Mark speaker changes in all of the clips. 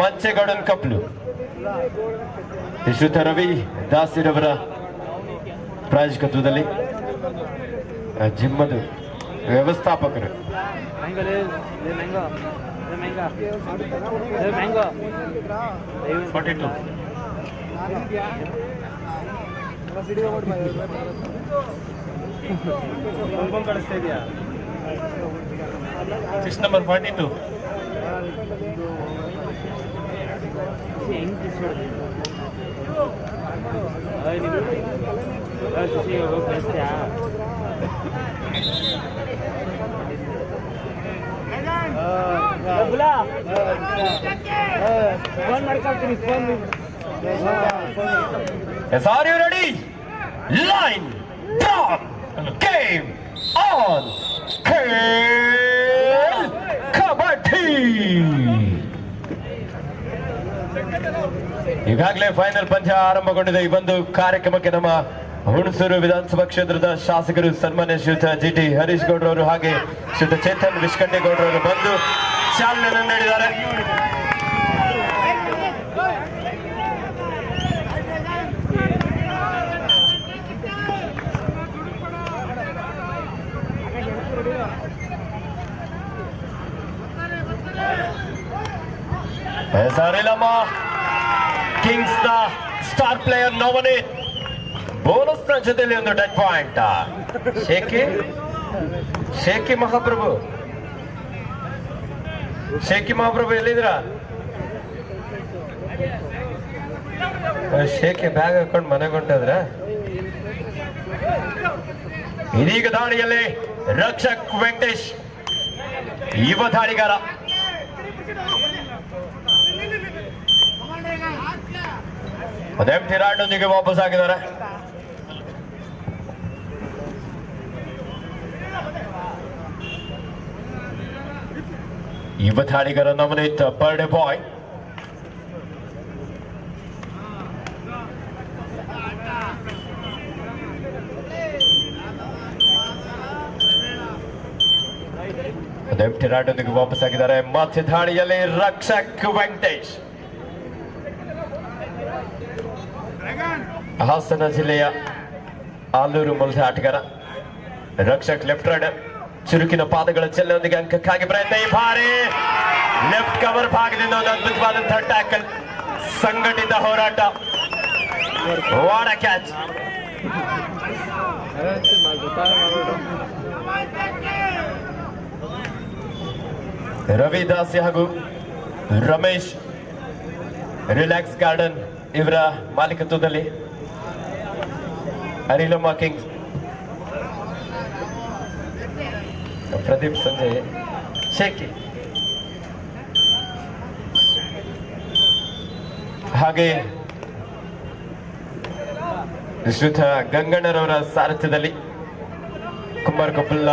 Speaker 1: ಮಂಚೇಗೌಡನ್ ಕಪ್ಲು ಶ್ರೀಯುತ ರವಿ ದಾಸಿರವರ ಪ್ರಾಯೋಜಕತ್ವದಲ್ಲಿ ಜಿಮ್ಮದು ವ್ಯವಸ್ಥಾಪಕರು number 42 Yes, are you ready? Line, down, game on, Khel Kabaddi. ಈಗಾಗಲೇ final ಪಂದ್ಯ ಆರಂಭಗೊಂಡಿದೆ. ಈ ಒಂದು ಕಾರ್ಯಕ್ರಮಕ್ಕೆ ನಮ್ಮ ಹುಣಸೂರು ವಿಧಾನಸಭಾ ಕ್ಷೇತ್ರದ ಶಾಸಕರು ಸನ್ಮಾನ್ಯ ಶ್ರೀಯುತ ಜಿಟಿ ಹರೀಶ್ ಗೌಡ್ರವರು ಹಾಗೆ ಶ್ರೀಯುತ ಚೇತನ್ ವಿಶ್ಕಂಡೇಗೌಡರವರು ಬಂದು ಚಾಲನೆಯನ್ನು ನೀಡಿದ್ದಾರೆ. ಕಿಂಗ್ಸ್ ನ ಸ್ಟಾರ್ ಪ್ಲೇಯರ್ ನವನೀತ್ ಬೋನಸ್ ನ ಜೊತೆಯಲ್ಲಿ ಒಂದು ಟಚ್ ಪಾಯಿಂಟ್. ಶೇಖಿ ಮಹಾಪ್ರಭು ಎಲ್ಲಿದ್ರ? ಶೇಖಿ ಬ್ಯಾಗ್ ಹಾಕೊಂಡು ಮನೆಗೆ ಹೊಂಟದ್ರ. ಇದೀಗ ದಾಳಿಯಲ್ಲಿ ರಕ್ಷಕ್ ವೆಂಕಟೇಶ್ ಯುವ ದಾಳಿಗಾರ. ಎಂಟಿರಾಡ್ನೊಂದಿಗೆ ವಾಪಸ್ ಆಗಿದ್ದಾರೆ. ಯುವ ದಾಳಿಗಾರ ನವನೀತ್ ಬರ್ಡೇ ಬಾಯ್. ಎಂಟಿರಾಡ್ನೊಂದಿಗೆ ವಾಪಸ್ ಆಗಿದ್ದಾರೆ. ಮಧ್ಯ ದಾಳಿಯಲ್ಲಿ ರಕ್ಷಕ್ ವೆಂಕಟೇಶ್ ಹಾಸನ ಜಿಲ್ಲೆಯ ಆಲೂರು ಮೂಲದ ಆಟಗಾರ. ರಕ್ಷಕ್ ಲೆಫ್ಟ್ ರೈಡರ್ ಚುರುಕಿನ ಪಾದಗಳ ಚೆಲ್ಲೊಂದಿಗೆ ಅಂಕಕ್ಕಾಗಿ ಪ್ರಯತ್ನ. ಈ ಬಾರಿ ಲೆಫ್ಟ್ ಕವರ್ ಭಾಗದಿಂದ ಒಂದು ಅದ್ಭುತವಾದಂತಹ ಟ್ಯಾಕಲ್, ಸಂಘಟಿತ ಹೋರಾಟ, ವಾಡ ಕ್ಯಾಚ್. ರವಿ ದಾಸಿ ಹಾಗೂ ರಮೇಶ್ ರಿಲ್ಯಾಕ್ಸ್ ಗಾರ್ಡನ್ ಇವರ ಮಾಲೀಕತ್ವದಲ್ಲಿ ಅರಿಲಮ್ಮ ಕಿಂಗ್ಸ್, ಪ್ರದೀಪ್ ಸಂಜಯ್, ಶೇಖಿ ಹಾಗೆ ಶ್ರೀಯುತ ಗಂಗಣ್ಣರವರ ಸಾರಥ್ಯದಲ್ಲಿ ಕುಮಾರಕೊಪ್ಪಲ್ನ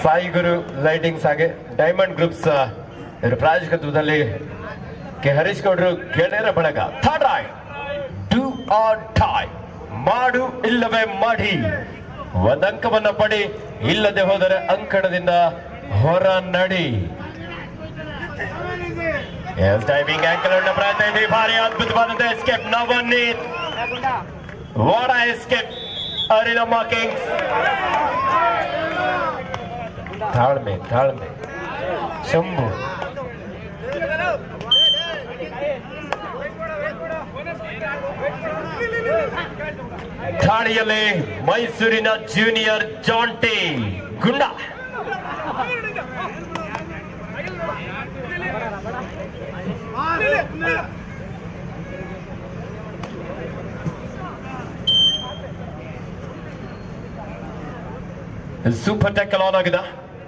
Speaker 1: ಸಾಯಿಗುರು ಲೈಟಿಂಗ್ಸ್ ಹಾಗೆ ಡೈಮಂಡ್ ಗ್ರೂಪ್ಸ್ ಇವರ ಪ್ರಾಯೋಜಕತ್ವದಲ್ಲಿ ಕೆ ಹರೀಶ್ ಗೌಡರು ಗೆಳೆಯರ ಬಳಗ. Third ride, do or die, ಮಾಡು ಇಲ್ಲವೇ ಮಾಡಿ. ಒಂದಂಕವನ್ನ ಪಡಿ, ಇಲ್ಲದೆ ಹೋದರೆ ಅಂಕಣದಿಂದ ಹೊರ ನಡಿ. ಟೈಮಿಂಗ್ ಆಂಕಲ್ ಪ್ರಯತ್ನ ಇದೆ. ಭಾರಿ ಅದ್ಭುತವಾದಂತಹ ಎಸ್ಕೇಪ್ ನವನೀತ್. ವಾಡ ಎಸ್ಕೇಪ್ ಅರಿಲಮ್ಮ ಕಿಂಗ್ಸ್. ತಾಳ್ಮೆ ತಾಳ್ಮೆ ಶಂಭು. ಠಾಣೆಯಲ್ಲಿ ಮೈಸೂರಿನ junior Jonty Gunda. Super tackle on ಆಗಿದೆ.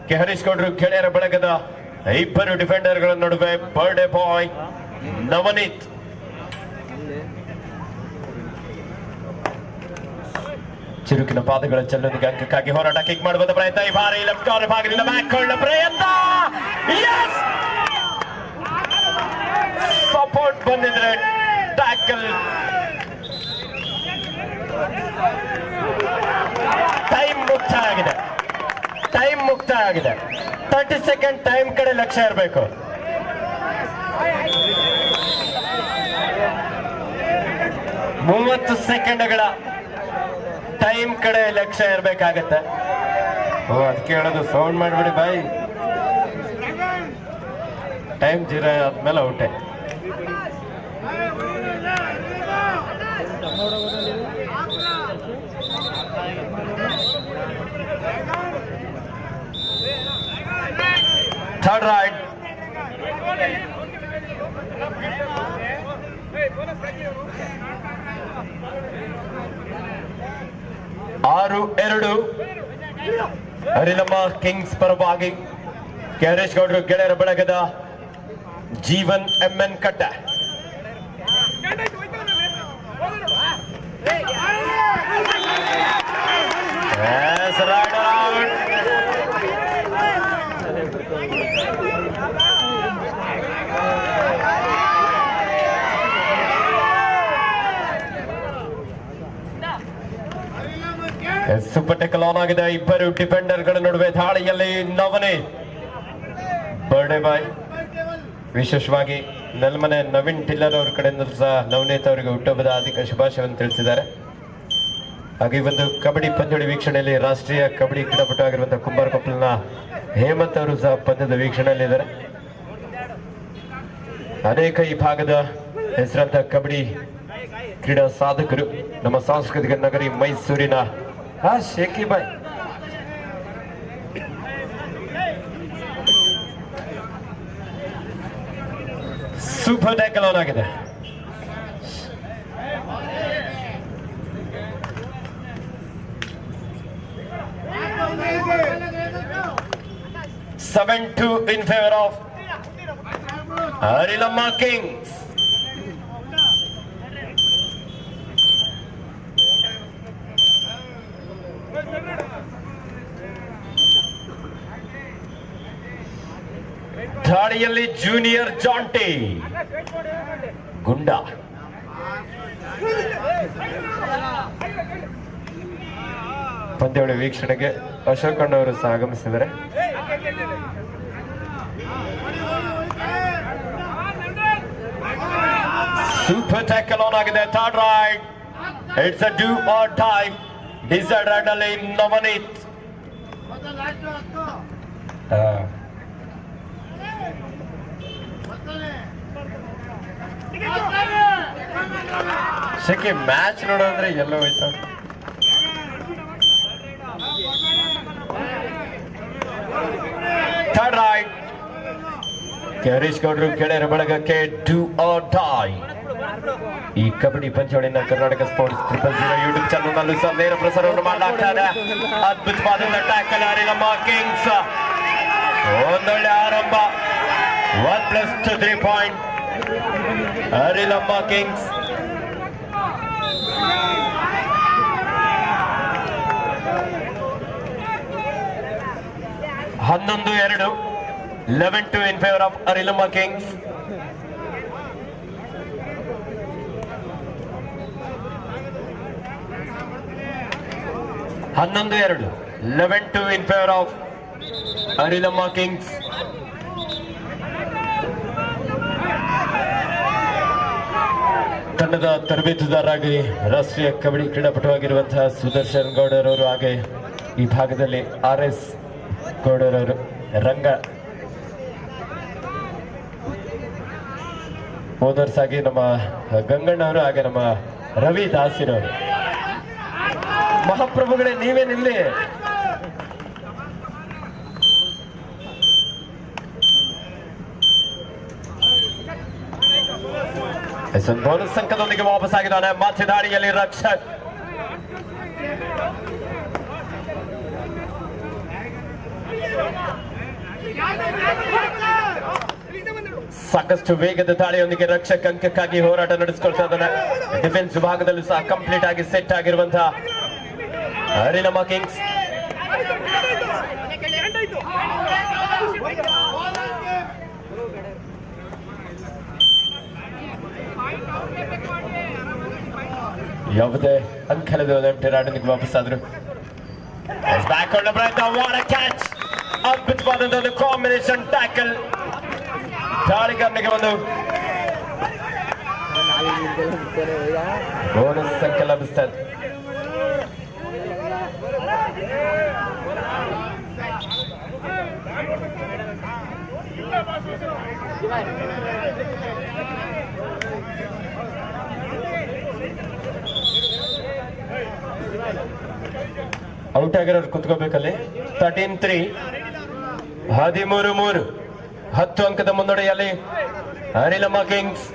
Speaker 1: ಕೆ ಹರೀಶ್ ಗೌಡರು ಗೆಳೆಯರ ಬಳಗದ ಇಬ್ಬರು ಡಿಫೆಂಡರ್ಗಳ ನಡುವೆ ಬರ್ಡೇ ಬಾಯ್ ನವನೀತ್. ಚುರುಕಿನ ಪಾದಗಳ ಚೆಲ್ಲೊಂದಿಗೆ ಅಂಕಕ್ಕಾಗಿ ಹೋರಾಟ. ಕಿಕ್ ಮಾಡುವಂತ ಪ್ರಯತ್ನ. ಈ ಬಾರಿ ಲೆಫ್ಟ್ ಕಾರ್ನರ್ ಭಾಗದಿಂದ ಬ್ಯಾಕ್ ಕೊಳ್ಳ ಪ್ರಯತ್ನ. ಸಪೋರ್ಟ್ ಬಂದಿದ್ರೆ ಟ್ಯಾಕಲ್. ಟೈಮ್ ಮುಕ್ತಾಯ ಆಗಿದೆ. 30 ಸೆಕೆಂಡ್ ಟೈಮ್ ಕಡೆ ಲಕ್ಷ್ಯ ಇರಬೇಕು. ಮೂವತ್ತು ಸೆಕೆಂಡ್ಗಳ ಟೈಮ್ ಕಡೆ ಲಕ್ಷ್ಯ ಇರ್ಬೇಕಾಗತ್ತೆ. ಅದಕ್ಕೆ ಹೇಳೋದು ಸೌಂಡ್ ಮಾಡ್ಬಿಡಿ ಬಾಯ್. ಟೈಮ್ 0 ಆದ್ಮೇಲೆ ಔಟೆ. Third ride. ಆರು 2 ಅರಿಲಮ್ಮ ಕಿಂಗ್ಸ್ ಪರವಾಗಿ ಕೆಹರೇಶ್ ಗೌಡರು ಗೆಳೆಯರ ಬಳಗದ ಜೀವನ್ MN ಕಟ್ಟ. ಸೂಪರ್ ಟೆಕಲ್ ಆನ್ ಆಗಿದೆ. ಇಬ್ಬರು ಡಿಫೆಂಡರ್ಗಳ ನಡುವೆ ದಾಳಿಯಲ್ಲಿ ನವನೀತ್. Birthday boy. ವಿಶೇಷವಾಗಿ ನೆಲಮನೆ ನವೀನ್ ಟಿಲ್ಲರ್ ಅವ್ರ ಕಡೆಯಿಂದ ಸಹ ನವನೀತ್ ಅವರಿಗೆ ಹುಟ್ಟುಹಬ್ಬದ ಹಾರ್ದಿಕ ಶುಭಾಶಯವನ್ನು ತಿಳಿಸಿದ್ದಾರೆ. ಹಾಗೆ ಈ ಒಂದು ಕಬಡ್ಡಿ ಪಂದ್ಯಾವಳಿ ವೀಕ್ಷಣೆಯಲ್ಲಿ ರಾಷ್ಟ್ರೀಯ ಕಬಡ್ಡಿ ಕ್ರೀಡಾಪಟು ಆಗಿರುವಂತಹ ಕುಂಬಾರಕೊಪ್ಪಲಿನ ಹೇಮಂತ್ ಅವರು ಸಹ ಪಂದ್ಯದ ವೀಕ್ಷಣೆಯಲ್ಲಿದ್ದಾರೆ. ಅನೇಕ ಈ ಭಾಗದ ಹೆಸರಾಂತ ಕಬಡ್ಡಿ ಕ್ರೀಡಾ ಸಾಧಕರು ನಮ್ಮ ಸಾಂಸ್ಕೃತಿಕ ನಗರಿ ಮೈಸೂರಿನ ಶೇಖಿ ಬಾಯ್. ಸೂಪರ್ ಟ್ಯಾಕಲ್ ಆನ್ ಆಗಿದೆ. 7-2 in favor of Arilamma Kings. ದಾಳಿಯಲ್ಲಿ ಜೂನಿಯರ್ ಜಾಂಟಿ ಗುಂಡ. ಪಂದ್ಯಾವಳಿ ವೀಕ್ಷಣೆಗೆ ಅಶೋಕ್ ಅಣ್ಣವರು ಸಹ ಆಗಮಿಸಿದ್ದಾರೆ. ಸೂಪರ್ ಟ್ಯಾಕಲ್ ಆನ್ ಆಗಿದೆ. Third raid. It's a do or die. Decide raid ಅಲ್ಲಿ ನವನೀತ್. ಶೆಕೆ ಮ್ಯಾಚ್ ನೋಡೋದ್ರೆ ಎಲ್ಲೋ ಹೋಯ್ತು. Third ride. ಕೆಹರೇಶ್ ಗೌಡರು ಗೆಳೆಯರ ಬಳಗಕ್ಕೆ ಡೂ ಆರ್ ಡೈ. ಈ ಕಬಡ್ಡಿ ಪಂದ್ಯಾವಳಿಯನ್ನ ಕರ್ನಾಟಕ ಸ್ಪೋರ್ಟ್ಸ್ 000 ಯೂಟ್ಯೂಬ್ ಚಾನಲ್ ನಲ್ಲೂ ಸಹ ನೇರ ಪ್ರಸಾರವನ್ನು ಮಾಡಲಾಗ್ತಾ ಇದೆ. ಅದ್ಭುತವಾದಂತಹ ಟ್ಯಾಕಲ್ ಅರಿಲಮ್ಮ ಕಿಂಗ್ಸ್. ಒಂದೊಳ್ಳೆ ಆರಂಭ. 1+2 3 ಪಾಯಿಂಟ್ ಅರಿಲಮ್ಮ ಕಿಂಗ್ಸ್. ಹನ್ನೊಂದು 2 11-2 in favor of Arilamma Kings. ಹನ್ನೊಂದು 2 11-2 in favor of Arilamma Kings. ತಂಡದ ತರಬೇತುದಾರರಾಗಿ ರಾಷ್ಟ್ರೀಯ ಕಬಡ್ಡಿ ಕ್ರೀಡಾಪಟುವಾಗಿರುವಂತಹ ಸುದರ್ಶನ್ ಗೌಡರವರು, ಹಾಗೆ ಈ ಭಾಗದಲ್ಲಿ RS ಗೌಡರವರು, ರಂಗ ಓನರ್ಸ್ ಆಗಿ ನಮ್ಮ ಗಂಗಣ್ಣವರು, ಹಾಗೆ ನಮ್ಮ ರವಿ ದಾಸಿರವರು. ಮಹಾಪ್ರಭುಗಳೇ ನೀವೇನಿಲ್ಲಿ? ಬೋನಸ್ ಅಂಕದೊಂದಿಗೆ ವಾಪಸ್ ಆಗಿದ್ದಾನೆ. ಮತ್ತೆ ದಾಳಿಯಲ್ಲಿ ರಕ್ಷಕ್. ಸಾಕಷ್ಟು ವೇಗದ ದಾಳಿಯೊಂದಿಗೆ ರಕ್ಷಕ್ ಅಂಕಕ್ಕಾಗಿ ಹೋರಾಟ ನಡೆಸಿಕೊಳ್ತಾ ಇದ್ದಾನೆ. ಡಿಫೆನ್ಸ್ ವಿಭಾಗದಲ್ಲೂ ಸಹ ಕಂಪ್ಲೀಟ್ ಆಗಿ ಸೆಟ್ ಆಗಿರುವಂತಹ ಅರಿಲಮ್ಮ ಕಿಂಗ್ಸ್. ಯಾವುದೇ ಅಂಕಲದ ರಾಡನಿಗೆ ವಾಪಸ್ ಆದ್ರು. ಅದ್ಭುತವಾದಂತಹ ಕಾಂಬಿನೇಷನ್ ಟ್ಯಾಕಲ್. ದಾಳಿಗಾರನಿಗೆ ಒಂದು ಬೋನಸ್ ಸಂಖ್ಯೆ ಲಭಿಸ್ತದೆ. ಔಟ್ ಆಗಿರೋರು ಕುತ್ಕೋಬೇಕಲ್ಲಿ. 13-3, 13-3, 10 ಅಂಕದ ಮುನ್ನಡೆಯಲ್ಲಿ ಅನಿಲಮ್ಮ ಕಿಂಗ್ಸ್.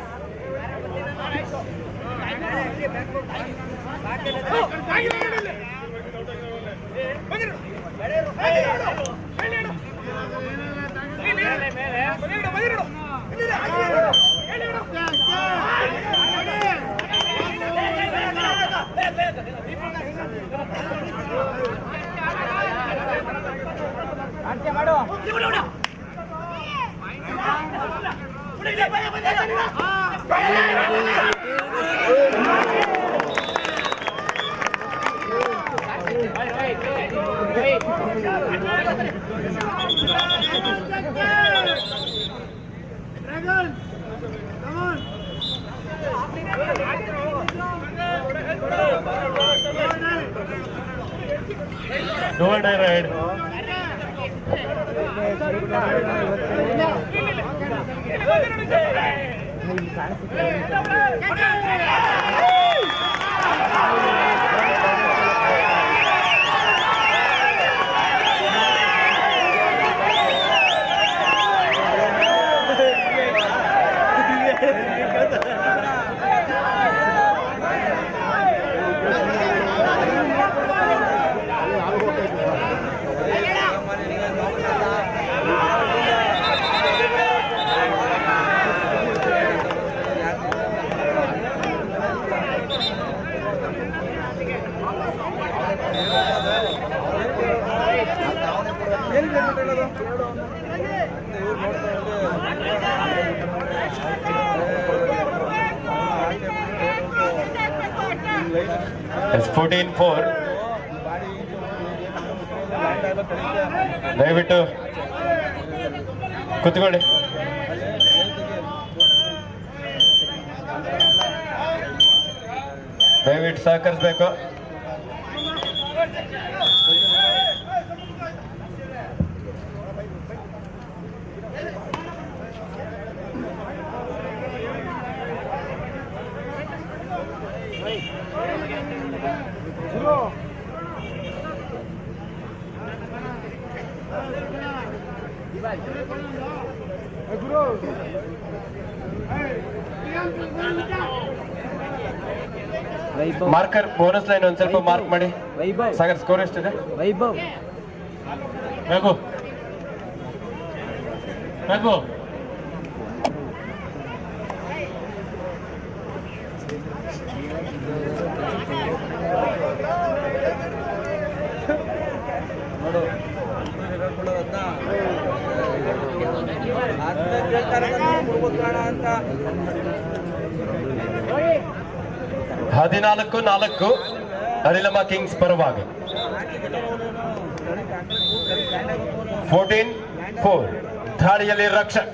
Speaker 1: It's 14-4. ದಯವಿಟ್ಟು ಕೂತ್ಕೊಳ್ಳಿ. ದಯವಿಟ್ಟು ಸಹಕರಿಸಬೇಕು. ಮಾರ್ಕರ್ ಬೋನಸ್ ಲೈನ್ ಒಂದ್ ಸ್ವಲ್ಪ ಮಾರ್ಕ್ ಮಾಡಿ. ಸಾಗರ್ ಸ್ಕೋರ್ ಎಷ್ಟಿದೆ? ವೈಭವ್ ರಘು ರಘು ಅಂತ 14-4 ಅನಿಲಮ್ಮ ಕಿಂಗ್ಸ್ ಪರವಾಗಿ. 14-4 ದಾಳಿಯಲ್ಲಿ ರಕ್ಷಕ್.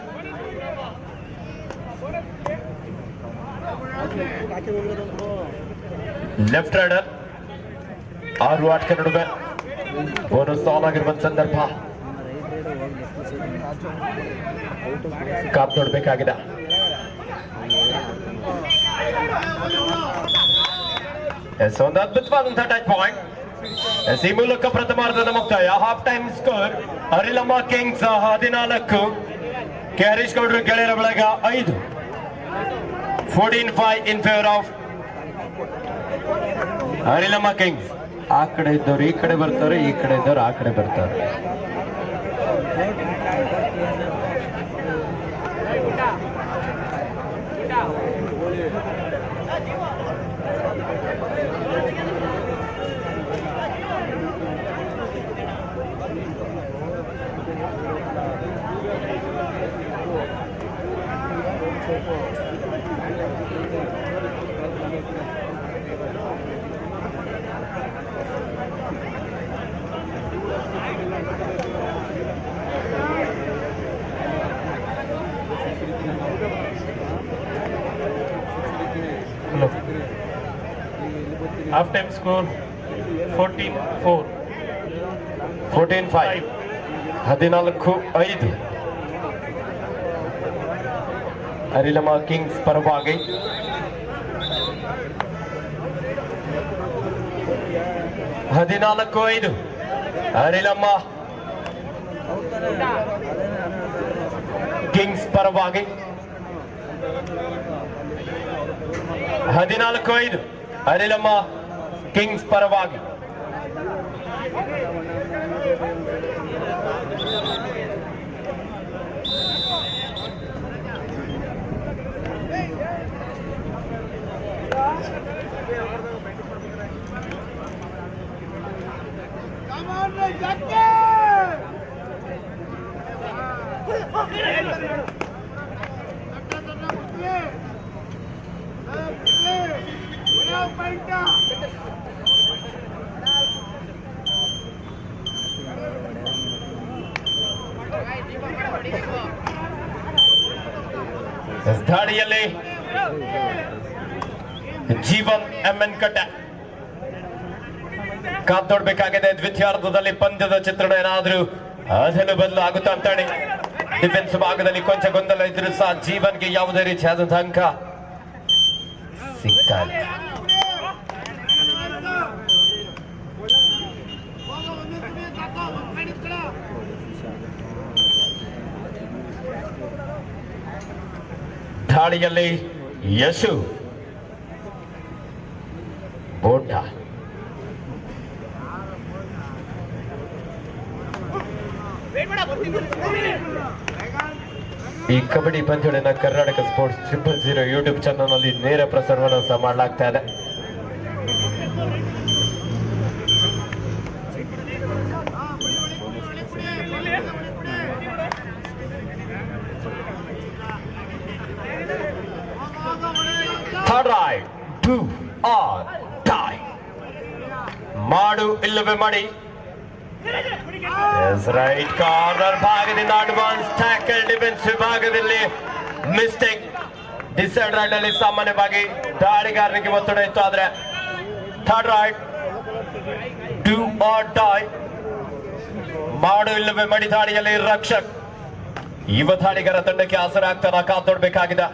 Speaker 1: ಲೆಫ್ಟ್ ರೈಡರ್ 6 ಆಟಕ್ಕೆ ನಡುವೆ ಬೋನಸ್ ಆನ್ ಆಗಿರುವ ಸಂದರ್ಭ ಕಾಪ್ ನೋಡಬೇಕಾಗಿದೆ. ಒಂದು ಅದ್ಭುತವಾದಂತಹ ಟಚ್ ಪಾಯಿಂಟ್. ಈ ಮೂಲಕ ಪ್ರಥಮಾರ್ಧದ ಮುಕ್ತಾಯ. Half time score Anilamma kings 14, Harish ಗೌಡ್ರು ಗೆಳೆಯರ ಬಳಗ 5. 14-5 in favour of Anilamma kings. ಆ ಕಡೆ ಇದ್ದವ್ರು ಈ ಕಡೆ ಬರ್ತಾರೆ, ಈ ಕಡೆ ಇದ್ದವ್ರು ಆ ಕಡೆ ಬರ್ತಾರೆ.
Speaker 2: Half time score 14-4.
Speaker 1: 14-5. 14-5. ಅರಿಲಮ್ಮ ಕಿಂಗ್ಸ್ ಪರವಾಗಿ 14-5. ಅರಿಲಮ್ಮ ಕಿಂಗ್ಸ್ ಪರವಾಗಿ 14-5. ಅರಿಲಮ್ಮ ಕಿಂಗ್ಸ್ ಪರವಾಗಿ ದಾಳಿಯಲ್ಲಿ ಜೀವನ್ ಎಂಎನ್ ಕಟ್ಟ ಕಾದೊಡ್ಬೇಕಾಗಿದೆ. ದ್ವಿತೀಯಾರ್ಧದಲ್ಲಿ ಪಂದ್ಯದ ಚಿತ್ರಣ ಏನಾದ್ರೂ ಅದಲು ಬದಲು ಆಗುತ್ತಾ ಅಂತೇಳಿ ಡಿಫೆನ್ಸ್ ಭಾಗದಲ್ಲಿ ಕೊಂಚ ಗೊಂದಲ ಇದ್ರು ಸಹ ಜೀವನ್ಗೆ ಯಾವುದೇ ರೀತಿಯಾದಂತಹ ಅಂಕ ಸಿಗ್ತಾ ಇಲ್ಲ. ದಾಳಿಯಲ್ಲಿ ಯಶು ಬೋಟ ಈ ಕಬಡ್ಡಿ ಪಂದ್ಯಗಳನ್ನ ಕರ್ನಾಟಕ ಸ್ಪೋರ್ಟ್ಸ್ 000 ಯೂಟ್ಯೂಬ್ ಚಾನಲ್ ನಲ್ಲಿ ನೇರ ಪ್ರಸಾರವನ್ನು ಸಹ ಮಾಡಲಾಗ್ತಾ ಇದೆ. Third raid, do or die. ಮಾಡು ಇಲ್ಲವೇ ಮಾಡಿ. ರೈಟ್ ಕಾರ್ನರ್ ಭಾಗದಿಂದ ಅಡ್ವಾನ್ಸ್ ಟ್ಯಾಕಲ್ ಡಿಫೆನ್ಸ್ ವಿಭಾಗದಲ್ಲಿ ಮಿಸ್ಟೇಕ್. ಡಿಸೈಡ್ ರೈಟ್ ಅಲ್ಲಿ ಸಾಮಾನ್ಯವಾಗಿ ದಾಳಿಗಾರನಿಗೆ ಒತ್ತಡ ಇತ್ತು, ಆದ್ರೆ third raid do or die. ಮಾಡು ಇಲ್ಲವೇ ಮಾಡಿ ದಾಳಿಯಲ್ಲಿ ರಕ್ಷಕ್ ಯುವ ದಾಳಿಗಾರ ತಂಡಕ್ಕೆ ಆಸರೆ ಆಗ್ತಾರ ಕಾದೊಡ್ಬೇಕಾಗಿದೆ.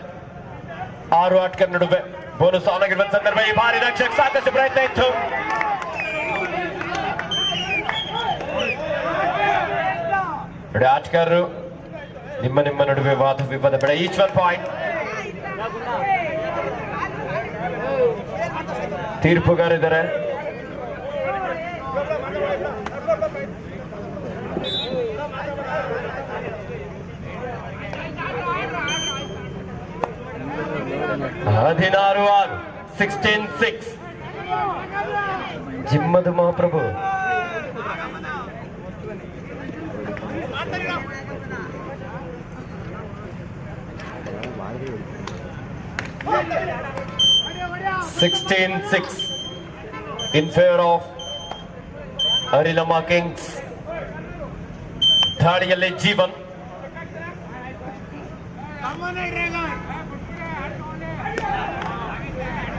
Speaker 1: 6 ಆಟಗಾರ ನಡುವೆ ಬೋನಸ್ ಆನ್ ಆಗಿರುವ ಸಂದರ್ಭ ಈ ಬಾರಿ ರಕ್ಷಕ್ ಸಾಕಷ್ಟು ಪ್ರಯತ್ನ ಇತ್ತು. ಆಟಗಾರರು ನಿಮ್ಮ ನಡುವೆ ವಾದ ವಿವಾದ ಬೇಡ. Each 1 point. ತೀರ್ಪುಗಾರಿದ್ದಾರೆ. ಹದಿನಾರು 6 16-6 ಜಿಮ್ಮದ Mahaprabhu. in favor of Arilamma kings. ದಾಳಿಯಲ್ಲಿ ಜೀವನ್.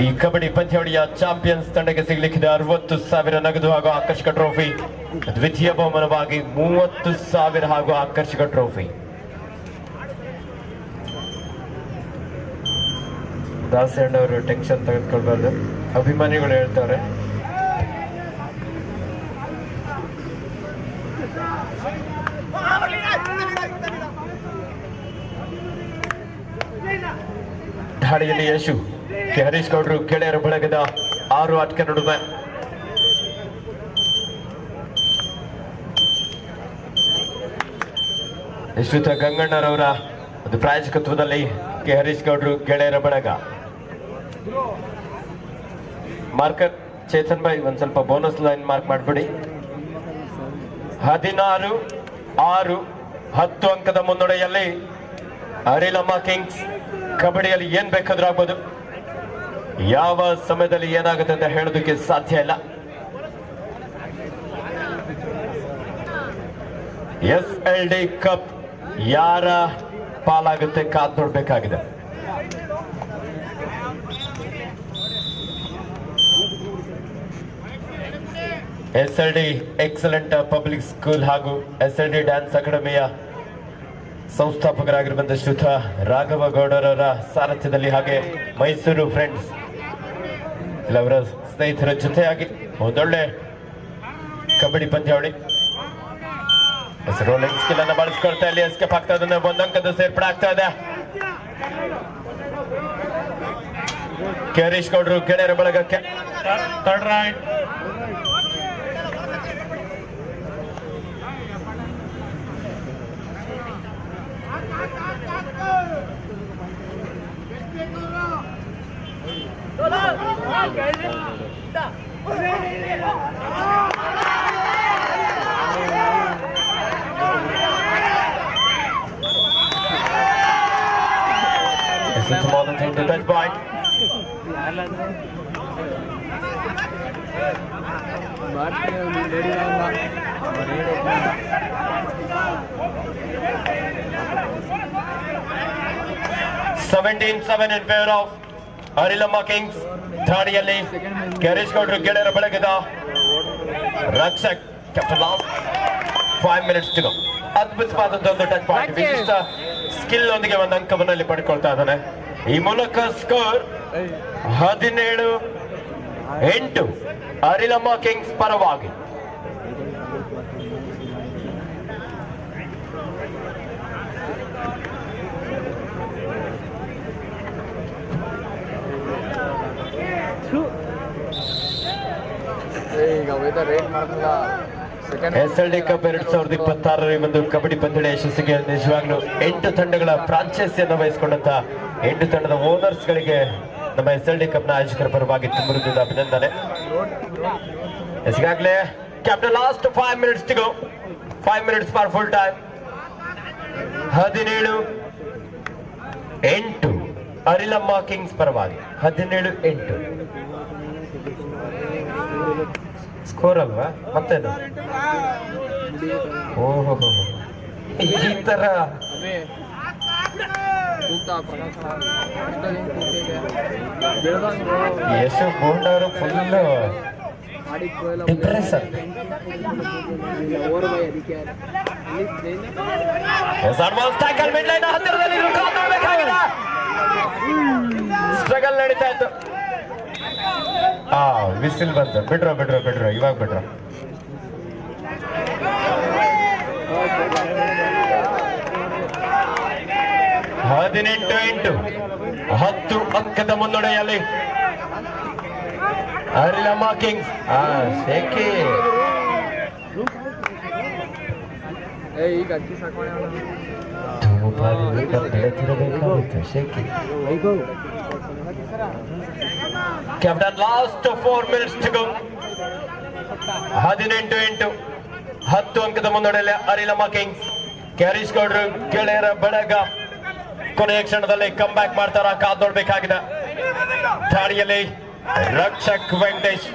Speaker 1: ಈ ಕಬಡ್ಡಿ ಪಂದ್ಯಾವಳಿಯ ಚಾಂಪಿಯನ್ಸ್ ತಂಡಕ್ಕೆ ಸಿಗಲಿಕ್ಕಿದೆ 60,000 ನಗದು ಹಾಗೂ ಆಕರ್ಷಕ ಟ್ರೋಫಿ. ದ್ವಿತೀಯ ಬಹುಮಾನವಾಗಿ 30,000 ಹಾಗೂ ಆಕರ್ಷಕ ಟ್ರೋಫಿ. ದಾಸಣ್ಣ ಅವರು ಟೆನ್ಷನ್ ತೆಗೆದುಕೊಳ್ಬಾರ್ದು, ಅಭಿಮಾನಿಗಳು ಹೇಳ್ತಾರೆ. ದಾಳಿಯಲ್ಲಿ ಯಶು ಕೆ ಹರೀಶ್ ಗೌಡ್ರು ಗೆಳೆಯರ ಬಳಗದ 6 ಆಟಗಾರ ನಡುವೆ ಶ್ರೀಯುತ ಗಂಗಣ್ಣರವರ ಒಂದು ಪ್ರಾಯೋಜಕತ್ವದಲ್ಲಿ ಕೆ ಹರೀಶ್ ಗೌಡ್ರು ಗೆಳೆಯರ ಬಳಗ. ಮಾರ್ಕರ್ ಚೇತನ್ ಭಾಯ್ ಒಂದ್ ಸ್ವಲ್ಪ ಬೋನಸ್ ಲೈನ್ ಮಾರ್ಕ್ ಮಾಡ್ಬಿಡಿ. 16-6 10 ಅಂಕದ ಮುನ್ನಡೆಯಲ್ಲಿ ಅರಿಲಮ್ಮ ಕಿಂಗ್ಸ್. ಕಬಡ್ಡಿಯಲ್ಲಿ ಏನ್ ಬೇಕಾದ್ರೂ ಆಗ್ಬೋದು, ಯಾವ ಸಮಯದಲ್ಲಿ ಏನಾಗುತ್ತೆ ಅಂತ ಹೇಳೋದಕ್ಕೆ ಸಾಧ್ಯ ಇಲ್ಲ. SLD ಕಪ್ ಯಾರ ಪಾಲಾಗುತ್ತೆ ಕಾದ್ ನೋಡ್ಬೇಕಾಗಿದೆ. SLD ಎಕ್ಸಲೆಂಟ್ ಪಬ್ಲಿಕ್ ಸ್ಕೂಲ್ ಹಾಗೂ SLD ಡ್ಯಾನ್ಸ್ ಅಕಾಡೆಮಿಯ ಸಂಸ್ಥಾಪಕರಾಗಿರುವಂತಹ ಶ್ರೀಯುತ ರಾಘವ ಗೌಡರವರ ಸಾರಥ್ಯದಲ್ಲಿ ಹಾಗೆ ಮೈಸೂರು ಫ್ರೆಂಡ್ಸ್ ಎಲ್ಲವರ ಸ್ನೇಹಿತರ ಜೊತೆಯಾಗಿ ಒಂದೊಳ್ಳೆ ಕಬಡ್ಡಿ ಪಂದ್ಯಾವಳಿ ರೋಲಿಂಗ್ ಸ್ಕಿಲ್ ಅನ್ನು ಬಳಸ್ಕೊಳ್ತಾ ಇಲ್ಲಿ ಎಸ್ಕೇಪ್ ಆಗ್ತಾ ಇದೆ, ಒಂದು ಅಂಕದ ಸೇರ್ಪಡೆ ಆಗ್ತಾ ಇದೆ. ಕೆ ಹರೀಶ್ ಗೌಡರು ಗೆಳೆಯರ ಬಳಗಕ್ಕೆ
Speaker 2: Third right.
Speaker 1: This is more than to touch point. (17-7) in favor of Arilama Kings. ಧಾಡಿಯಲ್ಲಿ ಕೆರೀಶ್ ಗೌಡರು ಗೆಳೆಯರ ಬಳಗದ Rakshak captain last 5 minutes to go. ಅದ್ಭುತವಾದಂತಹ ಒಂದು ಟಚ್ ಪಾಯಿಂಟ್, ವಿಶಿಷ್ಟ ಸ್ಕಿಲ್ ಒಂದಿಗೆ ಒಂದು ಅಂಕವನ್ನು ಇಲ್ಲಿ ಪಡ್ಕೊಳ್ತಾ ಇದ್ದಾನೆ. ಈ ಮೂಲಕ ಸ್ಕೋರ್ 17-8 ಅರಿಲಮ್ಮ ಕಿಂಗ್ಸ್ ಪರವಾಗಿ. SLD ಕಪ್ 2026 ಒಂದು ಕಬಡ್ಡಿ ಪಂದ್ಯದ ಯಶಸ್ಸಿಗೆ ನಿಜವಾಗ್ಲೂ 8 ತಂಡಗಳ ಫ್ರಾಂಚೈಸಿಯನ್ನು ವಹಿಸಿಕೊಂಡಂತ 8 ತಂಡದ ಓನರ್ಸ್ ಗಳಿಗೆ ನಮ್ಮ SLD ಕಪ್ ನ ಆಯೋಜಕರ ಪರವಾಗಿ ತುಂಬ ಹೃದಯದ ಅಭಿನಂದನೆ. ಈಗಾಗಲೇ captain last 5 minutes to go. 5 minutes for full time. 17-8 Arilamma kings ಪರವಾಗಿ. 17-8 ಸ್ಕೋರ್ ಅಲ್ವಾ ಮತ್ತೇನು? ಓಹೋ, ಈ ತರ ಯಶು ಬೋಂಡವರು ಫುಲ್ ಡಿಪ್ರೆಷನ್. ಸ್ಟ್ರಗಲ್ ನಡೀತಾ ಇತ್ತು. ವಿಸಿಲ್ ಬಂತು. ಬಿಡ್ರೋ ಇವಾಗ ಬಿಡ್ರೋ. ಹದಿನೆಂಟು 10 ಅಂಕದ ಮುನ್ನಡೆಯಲ್ಲಿ ಅರಿಲಮ್ಮ ಕಿಂಗ್ಸ್. ಶೇಖಿ ಶೇಖಿ captain last 4 minutes to go. 18-8 10 ಅಂಕದ ಮುನ್ನಡೆಯಲ್ಲಿ ಅರಿಲಮ್ಮ ಕಿಂಗ್ಸ್. ಹರೀಶ್ ಗೌಡರು ಗೆಳೆಯರ ಬಳಗ ಕೊನೆಯ ಕ್ಷಣದಲ್ಲಿ ಕಮ್ ಬ್ಯಾಕ್ ಮಾಡ್ತಾರ, ಕಾದ್ ನೋಡ್ಬೇಕಾಗಿದೆ. ದಾಳಿಯಲ್ಲಿ Rakshak Venkatesh.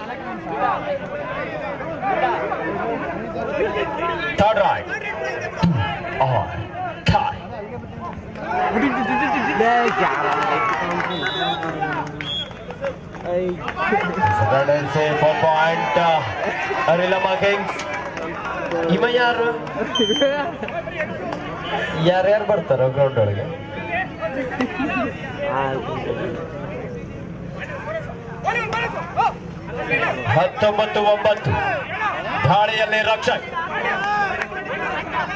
Speaker 1: Third raid tie. Point Arilamma kings. ಇವ ಯಾರ್ಯಾರು ಬರ್ತಾರ ಗ್ರೌಂಡ್ ಒಳಗೆ? 19-9 ದಾಳಿಯಲ್ಲಿ ರಕ್ಷಕ್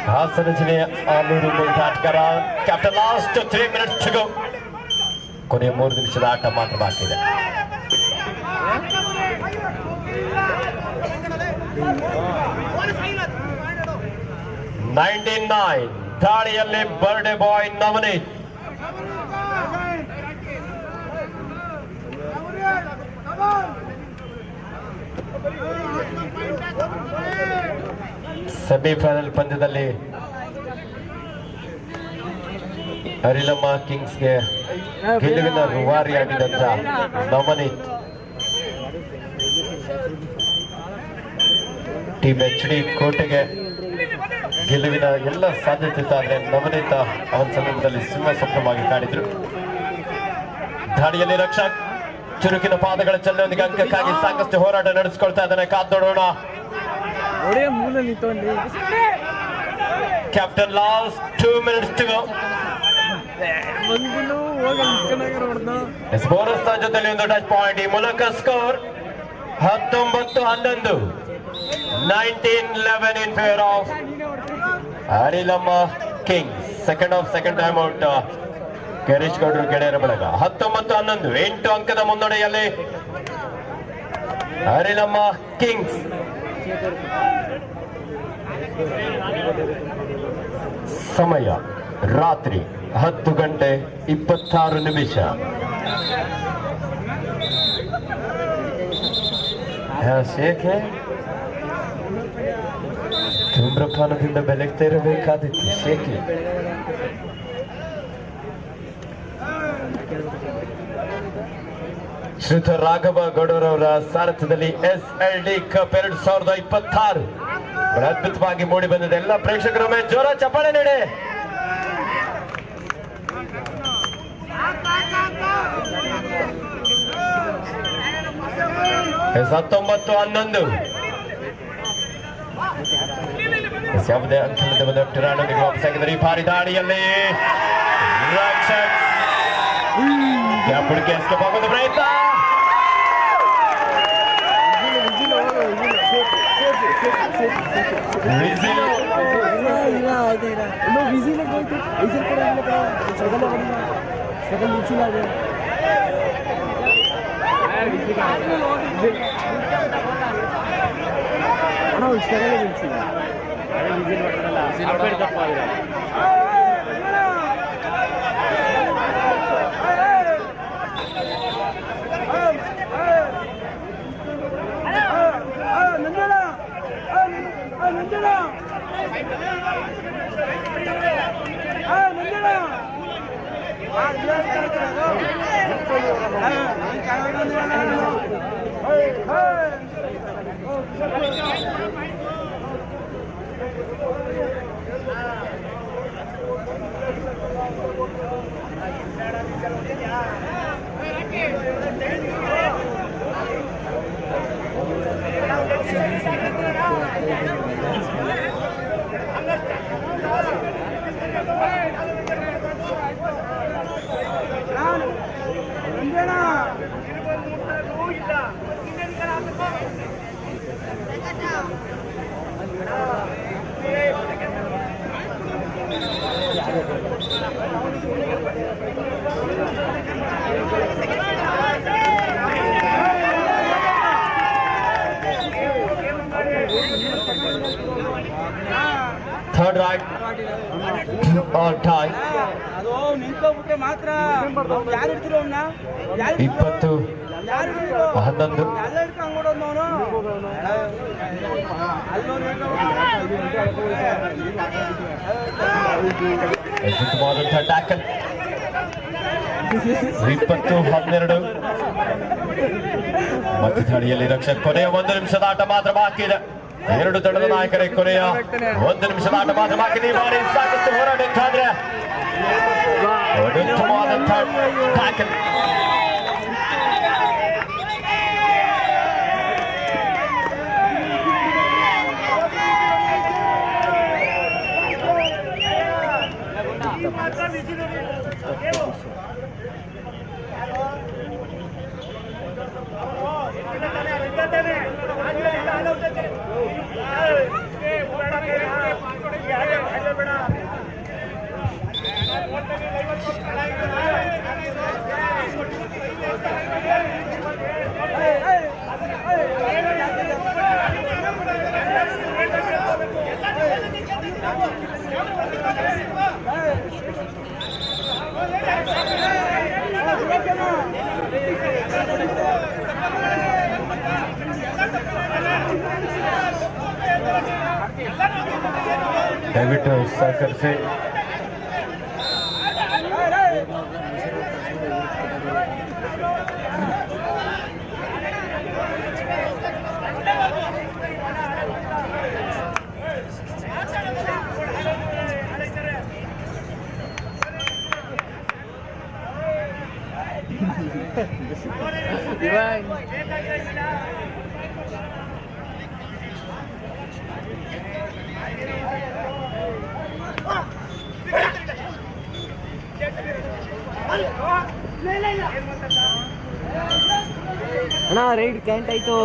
Speaker 1: ಹಾಸನ ಜಿಲ್ಲೆಯ ಆಲೂರು ಆಟಗಾರ. Captain last 3 minutes to go. ಕೊನೆಯ 3 ನಿಮಿಷದ ಆಟ ಮಾತ್ರ ಬಾಕಿ ಇದೆ. ದಾಳಿಯಲ್ಲಿ ಬರ್ಡೇ ಬಾಯ್ ನವನೀತ್. ಸೆಮಿಫೈನಲ್ ಪಂದ್ಯದಲ್ಲಿ ಅರಿಲಮ್ಮ ಕಿಂಗ್ಸ್ಗೆ ಗೆಲುವಿನ ರೂವಾರಿಯಾಗಿದ್ದಂತ ನವನೀತ್ ಟೀಮ್ HD ಕೋಟೆಗೆ ಗೆಲುವಿನ ಎಲ್ಲ ಸಾಧ್ಯತೆ ಇತ್ತು. ಆದರೆ ನವನೀತ ಅವನ ಸಂದರ್ಭದಲ್ಲಿ ಸಿಂಹ ಸ್ವಪ್ನವಾಗಿ ಕಾಡಿದ್ರು. ದಾಳಿಯಲ್ಲಿ ರಕ್ಷಕ್ ಚುರುಕಿನ ಪಾದಗಳ ಚಲನೆಯೊಂದಿಗೆ ಅಂಕಕ್ಕಾಗಿ ಸಾಕಷ್ಟು ಹೋರಾಟ ನಡೆಸಿಕೊಳ್ತಾ ಇದ್ದಾನೆ. ಕಾದ್ ನೋಡೋಣ
Speaker 3: ಒಳ್ಳೆಯ ಮೂಲ ನಿಂತಲ್ಲಿ
Speaker 1: captain last 2 minutes to go.
Speaker 3: ಬಂದಿಲ್ಲ ಹೋಗಿ ನಿಂತ್ಕೊಂಡಾಗ ಹೊಡೆದ
Speaker 1: ಬೋನಸ್ ಜೊತೆಲಿ ಒಂದು ಟಚ್ ಪಾಯಿಂಟ್. ಈ ಮೂಲಕ score 19-11, 19-11 in favor of Arilamma kings. Second time out Girish ಗೌಡ್ರು ಗೆಳೆಯರ ಬಳಗ. 19-11, 8 ಅಂಕದ ಮುನ್ನಡೆಯಲ್ಲಿ ಅರಿಲಮ್ಮ ಕಿಂಗ್ಸ್. ಸಮಯ ರಾತ್ರಿ 10:26. ಶೇಖೆ ಧೂಮ್ರಪಾನದಿಂದ ಬೆಳಗ್ತಾ ಇರಬೇಕಾದಿತ್ತು ಶೇಖೆ. ಶ್ರೀಯುತ ರಾಘವ ಗೌಡರವರ ಸಾರಥ್ಯದಲ್ಲಿ SLD ಕಪ್ 2026 ಅದ್ಭುತವಾಗಿ ಮೂಡಿ ಬಂದಿದೆ. ಎಲ್ಲ ಪ್ರೇಕ್ಷಕರೊಮ್ಮೆ ಜೋರ ಚಪ್ಪಾಳೆ ನೀಡಿ. 19-11 ಯಾವುದೇ ಅಂಕಣದ ಬಂದ ಟಿರಾನೊಂದಿಗೆ ವಾಪಸ್ಸಾಗಿದ್ದಾರೆ. ಈ ಭಾರಿ ದಾಳಿಯಲ್ಲಿ ಹುಡುಕಿ ಎಸ್ಕೇಪ್ ಆಗೋದು ಪ್ರಯತ್ನ. Third right or tie. 20-11 ಎಸೆತವಾದಂಥ tackle. 20-12 ಮಧ್ಯದಾಳಿಯಲ್ಲಿ ರಕ್ಷಕ. ಕೊನೆಯ 1 ನಿಮಿಷದ ಆಟ ಮಾತ್ರ ಬಾಕಿ ಇದೆ. 2 ತಂಡದ ನಾಯಕರೇ ಕೊನೆಯ 1 ನಿಮಿಷದ ಆಟ ಮಾತ್ರ ಬಾಕಿ. ಈ ಬಾರಿ ಸಾಕಷ್ಟು ಹೋರಾಟ ಇದ್ದಾದ್ರೆ ಉತ್ತಮವಾದಂಥ ಟ್ಯಾಕಲ್. ದಯವಿಟ್ಟು ಸಹಕರಿಸಿ.
Speaker 4: ಅಣ್ಣ ರೈಡ್ ಕ್ಯಾಂಟ್ ಆಯ್ತು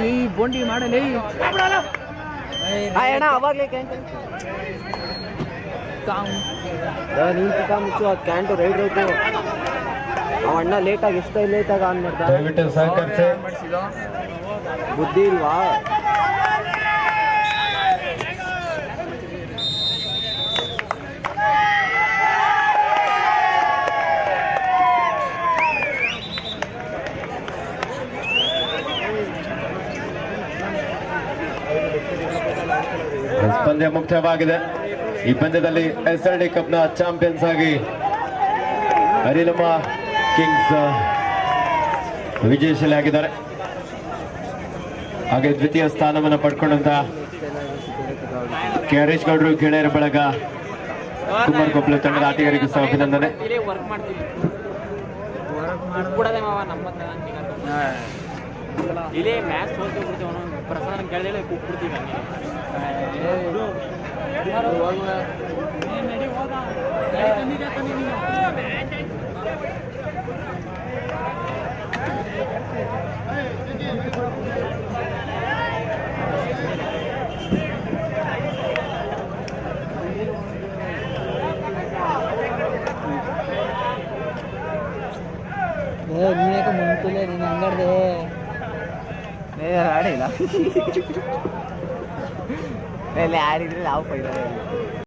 Speaker 3: ಈ ಬೋಂಡಿ ಮಾಡಲಿ
Speaker 4: ಅಣ್ಣ ಅವಾಗಲೇ ಕ್ಯಾಂಟ್ ನೀನು ಚಿಕ್ಕ ಮುಚ್ಚು ಅದು ಕ್ಯಾಂಟು ರೈಡ್ ಆಯ್ತು ಅವ ಅಣ್ಣ ಲೇಟಾಗಿ ಲೇಟಾಗಿ ಆನ್ ಮಾಡ್ದ
Speaker 1: ದಯವಿಟ್ಟು ಸಹಕರಿಸಿ.
Speaker 4: ಬುದ್ಧಿ ಇಲ್ವಾ
Speaker 1: ಪಂದ್ಯ ಮುಕ್ತಾಯವಾಗಿದೆ. ಈ ಪಂದ್ಯದಲ್ಲಿ SLD ಕಪ್ನ ಚಾಂಪಿಯನ್ಸ್ ಆಗಿ ಅರಿಲಮ್ಮ ಕಿಂಗ್ಸ್ ವಿಜಯಶಾಲಿಯಾಗಿದ್ದಾರೆ. ಹಾಗೆ ದ್ವಿತೀಯ ಸ್ಥಾನವನ್ನು ಪಡ್ಕೊಂಡಂತ ಕೆ ಹರೀಶ್ ಗೌಡರು ಗೆಳೆಯರ ಬಳಗ ಕುಮಾರ್ ಕೊಪ್ಪಳ ತಂಡದ ಆಟಗಾರರಿಗೂ ಸಹ ಅಭಿನಂದನೆ.
Speaker 4: ಇಲ್ಲೇ ಮ್ಯಾಚ್ ಸೋತು ಬಿಡ್ತೀವಿ ಪ್ರಸಾದ ಕೇಳಿದ್ರೆ ಕೂಗ್ಬಿಡ್ತೀವಿ ನೀನಕ್ಕೆ ಮುಂತಿಲ್ಲ ನೀನು ಹಂಗಾಡ್ದೆ ಆಡಿಲ್ಲ ಆಡಿದ್ರೆ ನಾವು ಫೈನಲ್